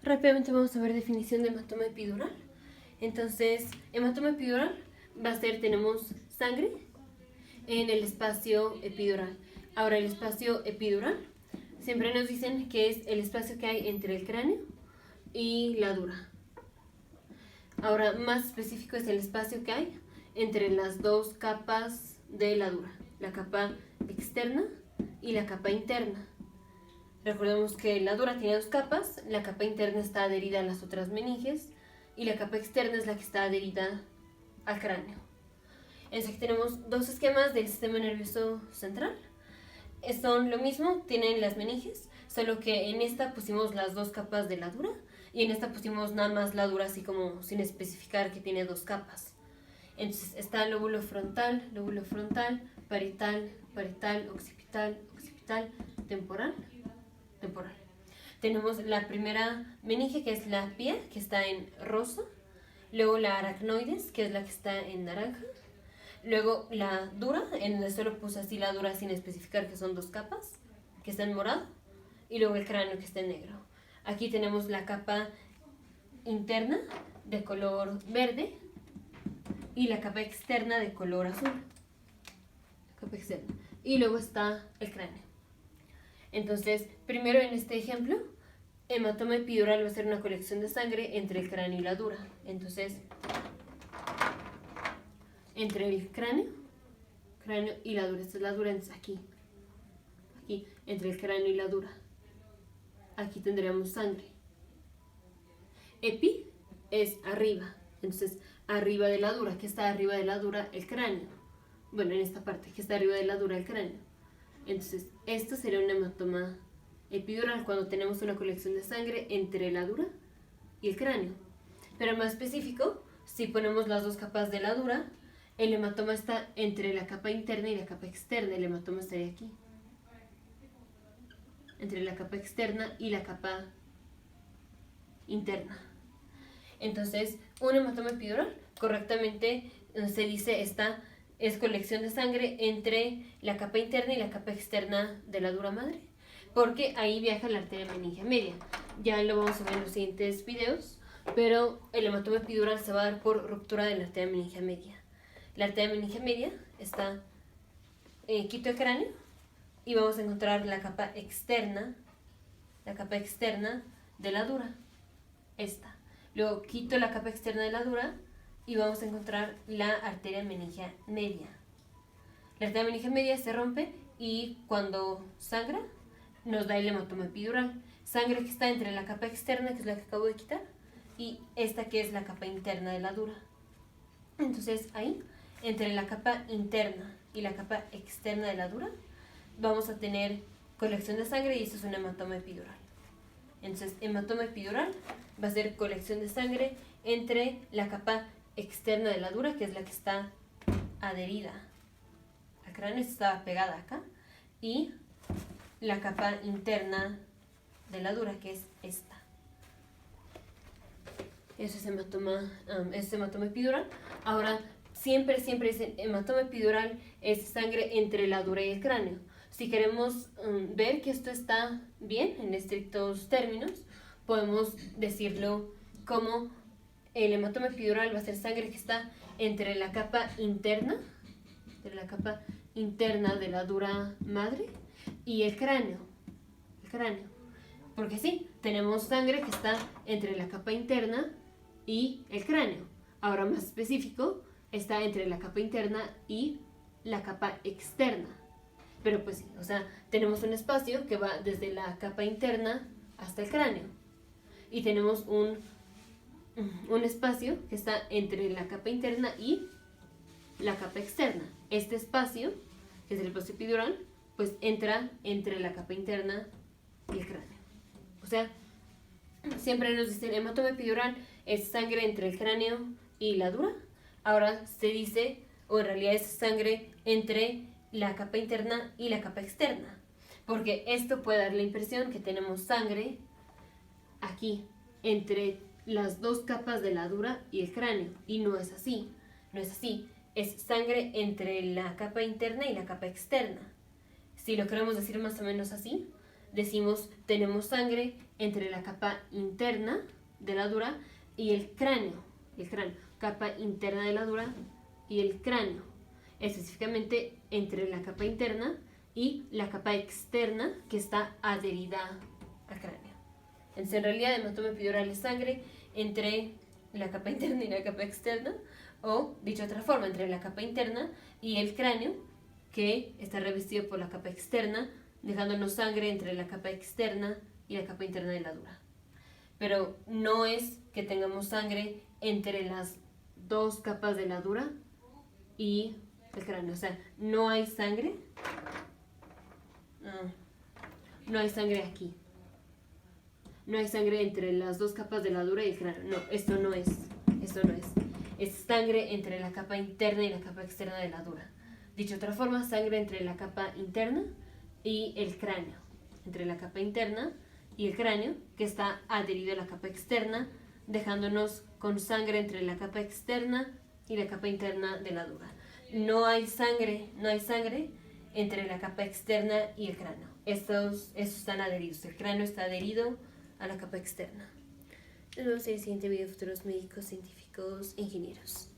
Rápidamente vamos a ver definición de hematoma epidural. Entonces, hematoma epidural va a ser, tenemos sangre en el espacio epidural. Ahora, el espacio epidural siempre nos dicen que es el espacio que hay entre el cráneo y la dura. Ahora, más específico es el espacio que hay entre las dos capas de la dura, la capa externa y la capa interna. Recordemos que la dura tiene dos capas, la capa interna está adherida a las otras meninges y la capa externa es la que está adherida al cráneo. Entonces aquí tenemos dos esquemas del sistema nervioso central. Son lo mismo, tienen las meninges, solo que en esta pusimos las dos capas de la dura y en esta pusimos nada más la dura así como sin especificar que tiene dos capas. Entonces está lóbulo frontal, parietal, occipital, temporal. Tenemos la primera meninge que es la pia, que está en rosa, luego la aracnoides, que es la que está en naranja, luego la dura, en donde solo puse así la dura sin especificar que son dos capas, que está en morado, y luego el cráneo que está en negro. Aquí tenemos la capa interna de color verde y la capa externa de color azul. Y luego está el cráneo. Entonces, primero en este ejemplo, hematoma epidural va a ser una colección de sangre entre el cráneo y la dura. Entonces, entre el cráneo y la dura. Esta es la dura, entonces aquí, entre el cráneo y la dura. Aquí tendríamos sangre. Epi es arriba, entonces arriba de la dura. ¿Qué está arriba de la dura? El cráneo. Bueno, en esta parte, que está arriba de la dura, el cráneo. Entonces, esto sería un hematoma epidural cuando tenemos una colección de sangre entre la dura y el cráneo. Pero más específico, si ponemos las dos capas de la dura, el hematoma está entre la capa interna y la capa externa. El hematoma estaría aquí. Entre la capa externa y la capa interna. Entonces, un hematoma epidural correctamente se dice es colección de sangre entre la capa interna y la capa externa de la dura madre, porque ahí viaja la arteria meningia media. Ya lo vamos a ver en los siguientes videos, pero el hematoma epidural se va a dar por ruptura de la arteria meningia media. La arteria meningia media está quito el cráneo y vamos a encontrar la capa externa de la dura, esta. Luego quito la capa externa de la dura y vamos a encontrar la arteria meningia media. La arteria meningia media se rompe y cuando sangra nos da el hematoma epidural. Sangre que está entre la capa externa, que es la que acabo de quitar, y esta que es la capa interna de la dura. Entonces ahí, entre la capa interna y la capa externa de la dura, vamos a tener colección de sangre y esto es un hematoma epidural. Entonces, hematoma epidural va a ser colección de sangre entre la capa externa de la dura, que es la que está adherida al cráneo, estaba pegada acá, y la capa interna de la dura, que es esta. Eso es hematoma epidural. Ahora, siempre dicen hematoma epidural es sangre entre la dura y el cráneo. Si queremos ver que esto está bien, en estrictos términos, podemos decirlo como el hematoma epidural va a ser sangre que está entre la capa interna, de la dura madre y el cráneo. Porque sí, tenemos sangre que está entre la capa interna y el cráneo. Ahora, más específico, está entre la capa interna y la capa externa. Pero pues sí, o sea, tenemos un espacio que va desde la capa interna hasta el cráneo. Y tenemos un espacio que está entre la capa interna y la capa externa. Este espacio, que es el espacio epidural, pues entra entre la capa interna y el cráneo. O sea, siempre nos dicen hematoma epidural es sangre entre el cráneo y la dura. Ahora se dice, o en realidad es sangre entre la capa interna y la capa externa, porque esto puede dar la impresión que tenemos sangre aquí entre las dos capas de la dura y el cráneo, y no es así, es sangre entre la capa interna y la capa externa. Si lo queremos decir más o menos así, decimos tenemos sangre entre la capa interna de la dura y el cráneo, capa interna de la dura y el cráneo, específicamente entre la capa interna y la capa externa que está adherida al cráneo. Entonces, en realidad, hematoma epidural es sangre entre la capa interna y la capa externa, o, dicho de otra forma, entre la capa interna y el cráneo, que está revestido por la capa externa, dejándonos sangre entre la capa externa y la capa interna de la dura. Pero no es que tengamos sangre entre las dos capas de la dura y el cráneo. O sea, no hay sangre. No hay sangre aquí. No hay sangre entre las dos capas de la dura y el cráneo. No, esto no es. Es sangre entre la capa interna y la capa externa de la dura. Dicho de otra forma, sangre entre la capa interna y el cráneo. Entre la capa interna y el cráneo, que está adherido a la capa externa, dejándonos con sangre entre la capa externa y la capa interna de la dura. No hay sangre entre la capa externa y el cráneo. Estos están adheridos. El cráneo está adherido a la capa externa. Nos vemos en el siguiente video, futuros médicos, científicos, ingenieros.